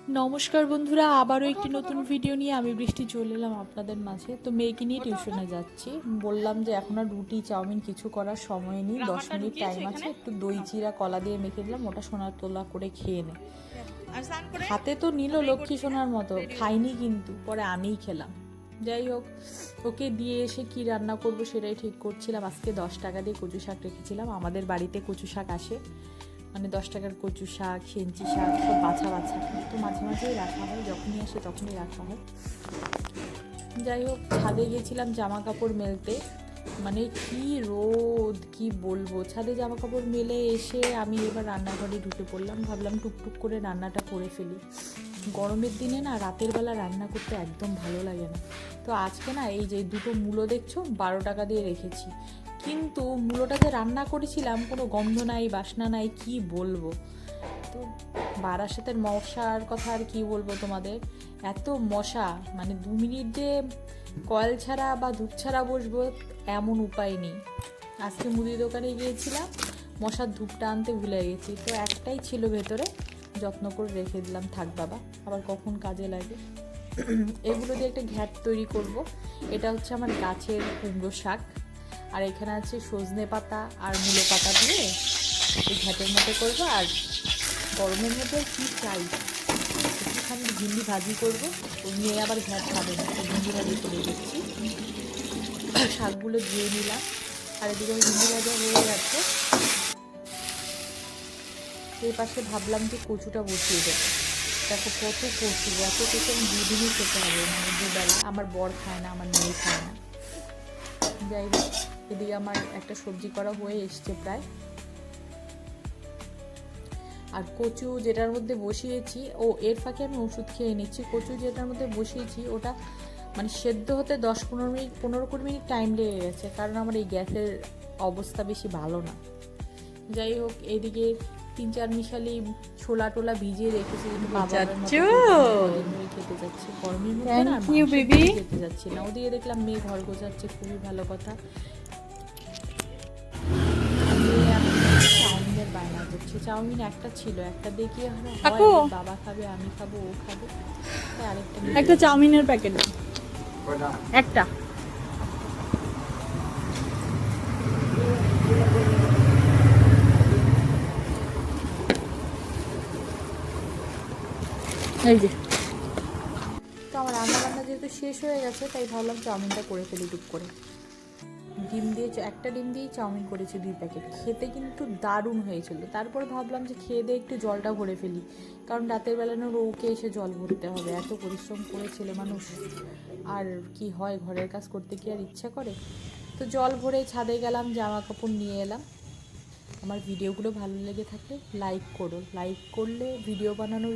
নমস্কার বন্ধুরা, আবারও একটি নতুন ভিডিও নিয়ে আমি বৃষ্টি চলে এলাম আপনাদের মাঝে। তো মেয়েকে নিয়ে টিউশনে যাচ্ছি। বললাম যে এখন আর রুটি চাউমিন কিছু করার সময় নেই, 10 মিনিট টাইম আছে, একটু দই চিরা কলা দিয়ে মেখে দিলাম, ওটা সোনার তোলা করে খেয়ে নে। হাতে তো নিল লক্ষ্মী সোনার মতো, খাইনি কিন্তু, পরে আমিই খেলাম। যাই হোক, ওকে দিয়ে এসে কি রান্না করব সেটাই ঠিক করছিলাম। আজকে 10 টাকা দিয়ে কচু শাক রেখেছিলাম। আমাদের বাড়িতে কচু শাক আসে, মানে 10 টাকার কচু শাক, সেঞ্চি শাক, সব বাছা বাছা, তো মাঝে মাঝেই রাখা হয়, যখনই আসে তখনই রাখা হয়। যাই হোক, ছাদে গেছিলাম জামা কাপড় মেলতে। মানে কি রোদ, কি বলবো। ছাদে জামা কাপড় মেলে এসে আমি এবার রান্নাঘরে ঢুকে পড়লাম। ভাবলাম টুকটুক করে রান্নাটা করে ফেলি। গরমের দিনে না রাতের বেলা রান্না করতে একদম ভালো লাগে না। তো আজকে না এই যে দুটো মূলো দেখছো 12 টাকা দিয়ে রেখেছি, কিন্তু মূলোটাতে রান্না করেছিলাম, কোনো গন্ধ নাই, বাসনা নাই, কি বলবো। তো বারাসাতের মশার কথা আর কি বলবো তোমাদের, এত মশা, মানে 2 মিনিট যে কয়েল ছাড়া বা ধূপ ছাড়া বসবো এমন উপায় নেই। আজকে মুদি দোকানে গিয়েছিলাম, মশার ধূপটা আনতে ভুলে গেছি, তো একটাই ছিল ভেতরে, যত্ন করে রেখে দিলাম, থাক বাবা, আবার কখন কাজে লাগে। এগুলো দিয়ে একটা ঘ্যাট তৈরি করব। এটা হচ্ছে আমার গাছের কুমড়ো শাক, আর এখানে আছে সজনে পাতা আর মূলো পাতা দিয়ে এই ঘ্যাটের মতো করবো। আর গরমের মধ্যে কি চাই, একটুখানি ভিন্ডি ভাজি করবো, ওই নিয়ে আবার ঘ্যাট খাবে না, ভিন্ডি ভাজি করে দিচ্ছি। শাকগুলো ধুয়ে নিলাম, আর এদিকে ভিন্ডি ভাজা হয়ে গেছে। এই পাশে ভাবলাম যে কচুটা বসিয়ে দেবো। দেখো কত কচু, এত কচু আমি 2 দিনই খেতে হবে, মানে দুবেলা। আমার বর খায় না, আমার মেয়ে খায় না। যাই হোক, এদিকে আমার একটা সবজি করা হয়ে এসছে প্রায়। আর কচু যেটার মধ্যে বসিয়েছি, এর ফাঁকে আমি ওষুধ খেয়ে নিচ্ছি। কচু যেটার মধ্যে বসিয়েছি ওটা মানে সেদ্ধ হতে 10-15 মিনিট 15-20 মিনিট টাইম লেগে গেছে, কারণ আমার এই গ্যাসের অবস্থা বেশি ভালো না। যাই হোক, এদিকে 3-4 মিশালি ছোলা টোলা ভিজিয়ে রেখেছি, খেতে যাচ্ছে গরমের মধ্যে না, খেতে যাচ্ছি না। ওদিকে দেখলাম মেয়ে ঘর গোছাচ্ছে, খুবই ভালো কথা। চাউমিনের বায়না করছে, চাউমিন একটা ছিল, একটা দেখিয়ে হয় বাবা খাবে, আমি খাবো, ও খাবে, তাই একটা চাউমিনের প্যাকেট একটা। এই যে, তো আমার রান্নাবান্না যেহেতু শেষ হয়ে গেছে, তাই ভাবলাম চাউমিনটা করে ফেলি টুক করে। একটা ডিম দিয়েই চাউমিন করেছি 2 প্যাকেট, খেতে কিন্তু দারুণ হয়েছিল। তারপরে ভাবলাম যে খেয়ে দিয়ে একটু জলটা ভরে ফেলি, কারণ রাতের বেলা না রৌকে এসে জল ভরতে হবে, এত পরিশ্রম করে ছেলে মানুষ, আর কি হয়, ঘরের কাজ করতে কি আর ইচ্ছা করে। তো জল ভরে ছাদে গেলাম, জামা কাপড় নিয়ে এলাম। আমার ভিডিওগুলো ভালো লেগে থাকলে লাইক করো, লাইক করলে ভিডিও বানানোর